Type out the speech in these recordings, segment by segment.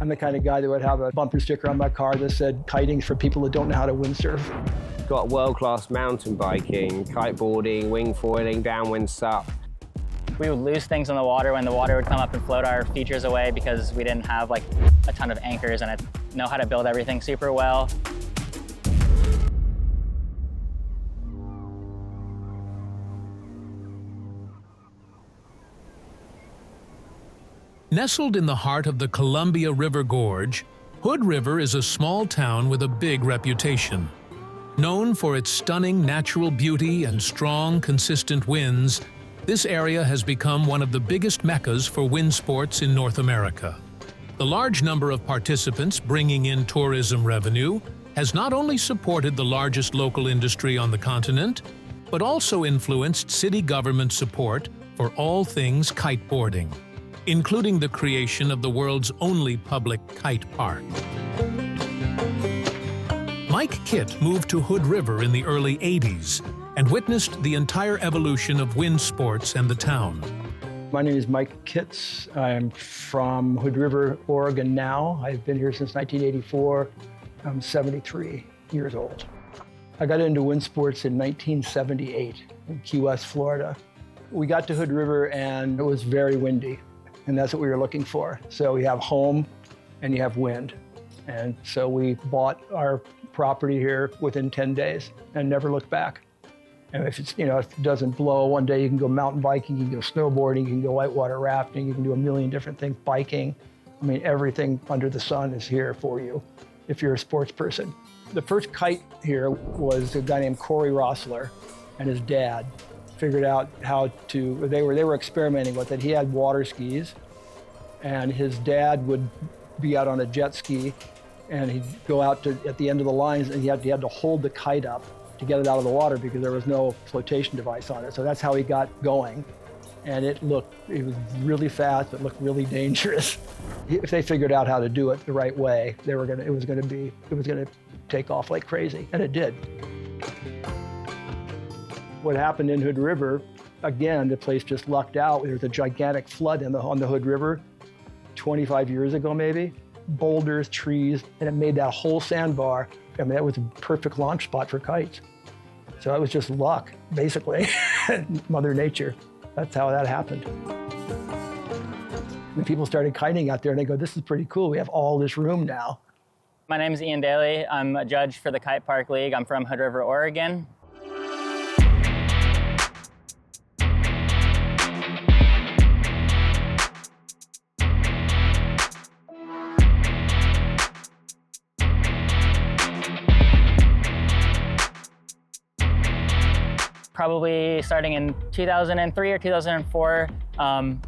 I'm the kind of guy that would have a bumper sticker on my car that said, "Kiting for people that don't know how to windsurf." Got world-class mountain biking, kiteboarding, wing foiling, downwind sup. We would lose things in the water when the water would come up and float our features away because we didn't have like a ton of anchors and I know how to build everything super well. Nestled in the heart of the Columbia River Gorge, Hood River is a small town with a big reputation. Known for its stunning natural beauty and strong, consistent winds, this area has become one of the biggest meccas for wind sports in North America. The large number of participants bringing in tourism revenue has not only supported the largest local industry on the continent, but also influenced city government support for all things kiteboarding, including the creation of the world's only public kite park. Mike Kitt moved to Hood River in the early 80s and witnessed the entire evolution of wind sports and the town. My name is Mike Kitts. I'm from Hood River, Oregon now. I've been here since 1984. I'm 73 years old. I got into wind sports in 1978 in Key West, Florida. We got to Hood River and it was very windy, and that's what we were looking for. So we have home and you have wind. And so we bought our property here within 10 days and never looked back. And if it's, if it doesn't blow one day, you can go mountain biking, you can go snowboarding, you can go whitewater rafting, you can do a million different things, biking. I mean, everything under the sun is here for you if you're a sports person. The first kite here was a guy named Corey Rossler and his dad figured out how to, they were experimenting with it. He had water skis and his dad would be out on a jet ski and he'd go out at the end of the lines and he had to hold the kite up to get it out of the water because there was no flotation device on it. So that's how he got going. And it was really fast, it looked really dangerous. If they figured out how to do it the right way, it was gonna take off like crazy, and it did. What happened in Hood River, again, the place just lucked out. There was a gigantic flood on the Hood River 25 years ago maybe. Boulders, trees, and it made that whole sandbar. I mean, that was a perfect launch spot for kites. So it was just luck, basically, Mother Nature. That's how that happened. And people started kiting out there and they go, "This is pretty cool. We have all this room now." My name is Daly. I'm a judge for the Kite Park League. I'm from Hood River, Oregon. Probably starting in 2003 or 2004,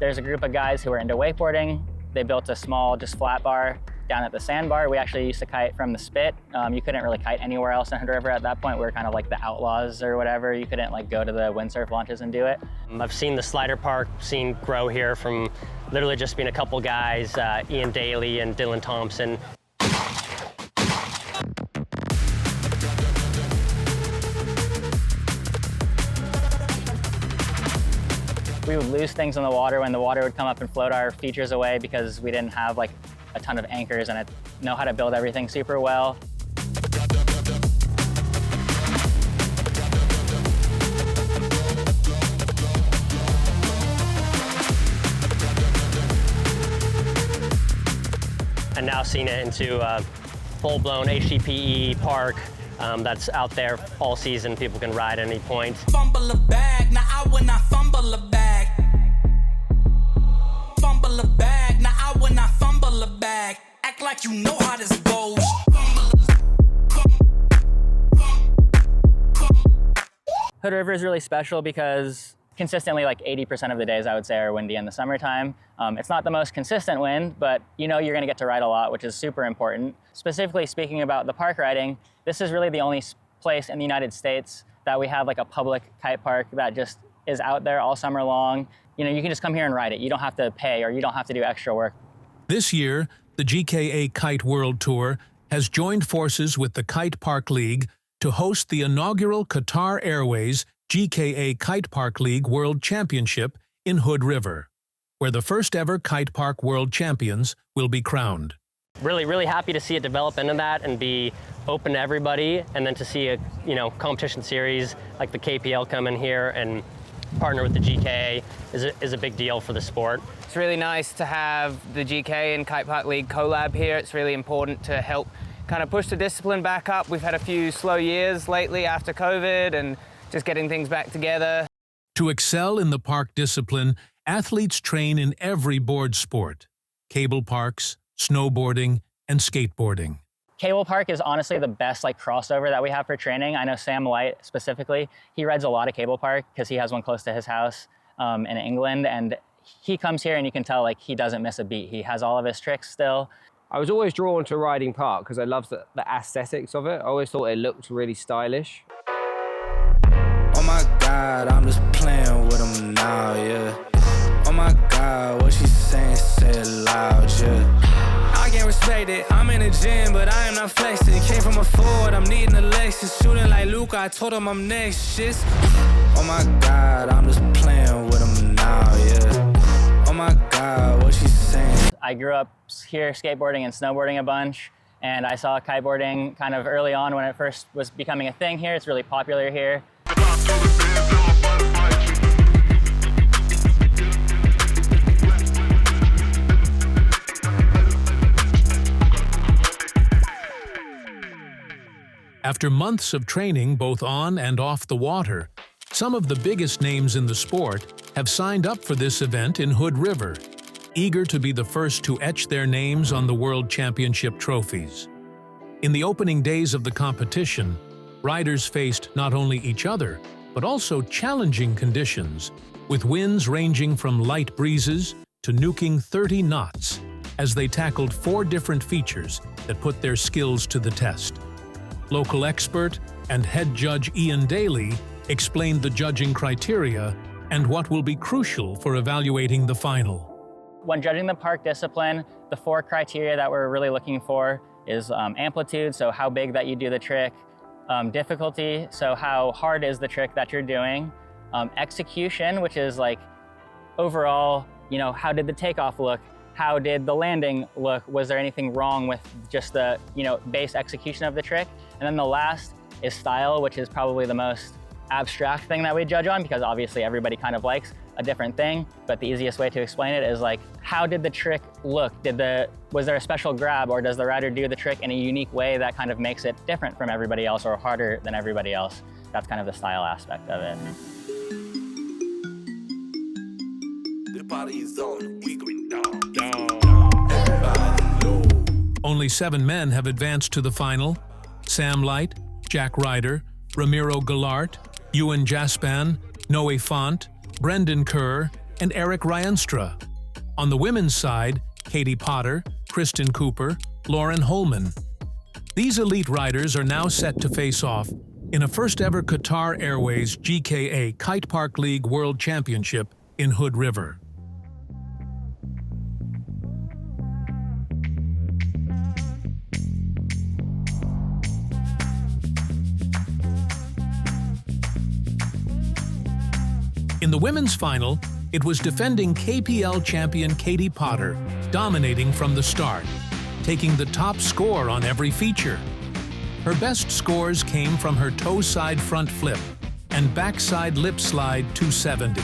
there's a group of guys who were into wakeboarding. They built a small, just flat bar down at the sandbar. We actually used to kite from the spit. You couldn't really kite anywhere else in Hood River at that point. We were kind of like the outlaws or whatever. You couldn't like go to the windsurf launches and do it. I've seen the slider park scene grow here from literally just being a couple guys, Ian Daly and Dylan Thompson. We would lose things in the water when the water would come up and float our features away because we didn't have like a ton of anchors and I know how to build everything super well. And now seen it into a full-blown HDPE park that's out there all season. People can ride at any point. Fumble a bag, now I will not fumble a bag. Fumble a bag, now I will not fumble a bag. Act like you know how this goes. Hood River is really special because consistently like 80% of the days I would say are windy in the summertime. It's not the most consistent wind, but you know you're gonna get to ride a lot, which is super important. Specifically speaking about the park riding, this is really the only place in the United States that we have like a public kite park that just is out there all summer long. You know, you can just come here and ride it. You don't have to pay or you don't have to do extra work. This year, the GKA Kite World Tour has joined forces with the Kite Park League to host the inaugural Qatar Airways GKA Kite Park League World Championship in Hood River, where the first ever Kite Park World Champions will be crowned. really happy to see it develop into that and be open to everybody, and then to see a competition series like the KPL come in here and partner with the GKA is a big deal for the sport. It's really nice to have the GKA and Kite Park League collab here. It's really important to help kind of push the discipline back up. We've had a few slow years lately after COVID and just getting things back together. To excel in the park discipline, athletes train in every board sport: cable parks, snowboarding, and skateboarding. Cable park is honestly the best crossover that we have for training. I know Sam White specifically, he rides a lot of cable park because he has one close to his house in England, and he comes here and you can tell he doesn't miss a beat. He has all of his tricks still. I was always drawn to riding park because I loved the aesthetics of it. I always thought it looked really stylish. Oh my God, I'm just playing with them now, yeah. Oh my God, what she saying, say it loud, yeah. I can't respect it, I'm in the gym, but I am not flexing. Came from a Ford, I'm needing a Lexus. Shooting like Luke, I told him I'm next, shit. Oh my God, I'm just playing with them now, yeah. Oh my God, what she saying. I grew up here skateboarding and snowboarding a bunch, and I saw kiteboarding kind of early on when it first was becoming a thing here. It's really popular here. After months of training both on and off the water, some of the biggest names in the sport have signed up for this event in Hood River, eager to be the first to etch their names on the World Championship trophies. In the opening days of the competition, riders faced not only each other, but also challenging conditions, with winds ranging from light breezes to nuking 30 knots, as they tackled 4 different features that put their skills to the test. Local expert and head judge Ian Daly explained the judging criteria and what will be crucial for evaluating the final. When judging the park discipline, the 4 criteria that we're really looking for is amplitude, so how big that you do the trick, difficulty, so how hard is the trick that you're doing, execution, which is overall, how did the takeoff look? How did the landing look? Was there anything wrong with just the, base execution of the trick? And then the last is style, which is probably the most abstract thing that we judge on, because obviously everybody kind of likes a different thing, but the easiest way to explain it is how did the trick look? Was there a special grab, or does the rider do the trick in a unique way that kind of makes it different from everybody else or harder than everybody else? That's kind of the style aspect of it. The party's on, we going down. Only 7 men have advanced to the final: Sam Light, Jack Ryder, Ramiro Gallart, Ewan Jaspan, Noe Font, Brendan Kerr, and Eric Ryenstra. On the women's side, Katie Potter, Kristen Cooper, Lauren Holman. These elite riders are now set to face off in a first-ever Qatar Airways GKA Kite Park League World Championship in Hood River. In the women's final, it was defending KPL champion Katie Potter dominating from the start, taking the top score on every feature. Her best scores came from her toe side front flip and backside lip slide 270.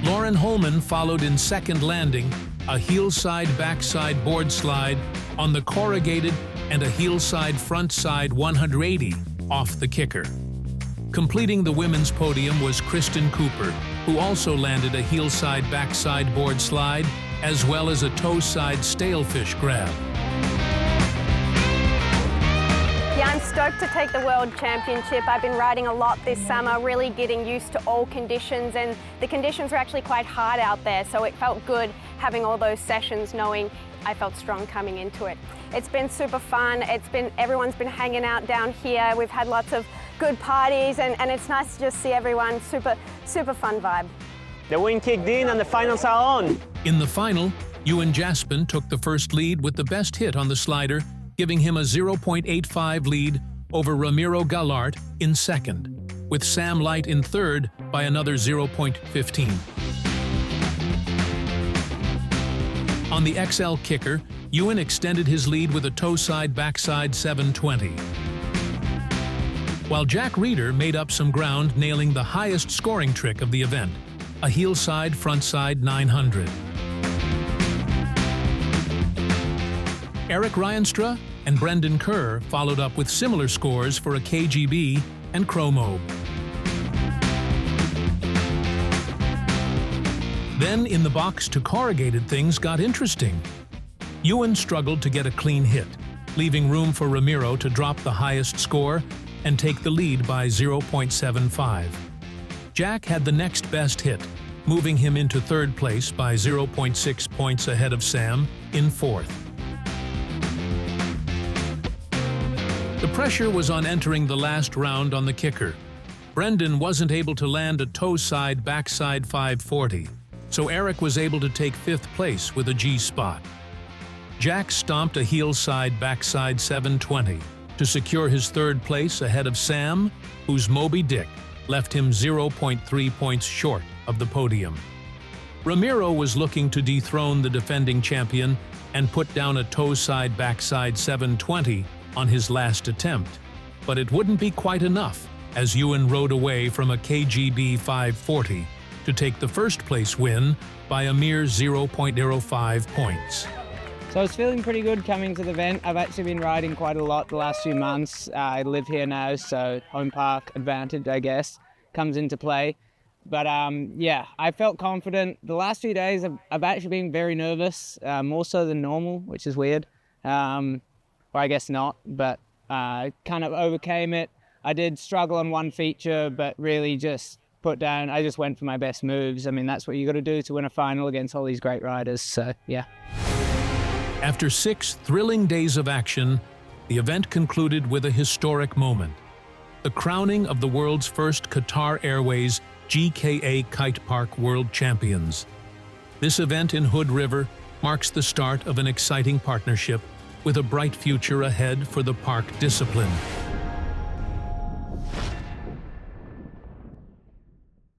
Lauren Holman followed in second landing, a heel side backside board slide on the corrugated and a heel side front side 180 off the kicker. Completing the women's podium was Kristen Cooper, who also landed a heel side backside board slide as well as a toe side stalefish grab. Yeah, I'm stoked to take the World Championship. I've been riding a lot this summer, really getting used to all conditions, and the conditions were actually quite hard out there, so it felt good having all those sessions, knowing I felt strong coming into it. It's been super fun. Everyone's been hanging out down here. We've had lots of good parties, and it's nice to just see everyone. Super fun vibe. The wind kicked in and the finals are on. In the final, Ewan Jaspan took the first lead with the best hit on the slider, giving him a 0.85 lead over Ramiro Gallart in second, with Sam Light in third by another 0.15. On the XL kicker, Ewan extended his lead with a toe-side backside 720. While Jack Reeder made up some ground, nailing the highest scoring trick of the event, a heel-side frontside 900. Eric Ryenstra and Brendan Kerr followed up with similar scores for a KGB and Chromo. Then in the box to corrugated things got interesting. Ewan struggled to get a clean hit, leaving room for Ramiro to drop the highest score and take the lead by 0.75. Jack had the next best hit, moving him into third place by 0.6 points ahead of Sam in fourth. The pressure was on entering the last round on the kicker. Brendan wasn't able to land a toe-side backside 540, so Eric was able to take fifth place with a G-spot. Jack stomped a heel-side backside 720 to secure his third place ahead of Sam, whose Moby Dick left him 0.3 points short of the podium. Ramiro was looking to dethrone the defending champion and put down a toe-side backside 720 on his last attempt, but it wouldn't be quite enough as Ewan rode away from a KGB 540 to take the first place win by a mere 0.05 points. So I was feeling pretty good coming to the event. I've actually been riding quite a lot the last few months. I live here now, so home park advantage, I guess, comes into play. But yeah, I felt confident. The last few days I've actually been very nervous, more so than normal, which is weird. Or I guess not, but kind of overcame it. I did struggle on one feature, but really just I just went for my best moves. I mean, that's what you got to do to win a final against all these great riders, so yeah. After 6 thrilling days of action, the event concluded with a historic moment: the crowning of the world's first Qatar Airways GKA Kite Park World Champions. This event in Hood River marks the start of an exciting partnership with a bright future ahead for the park discipline.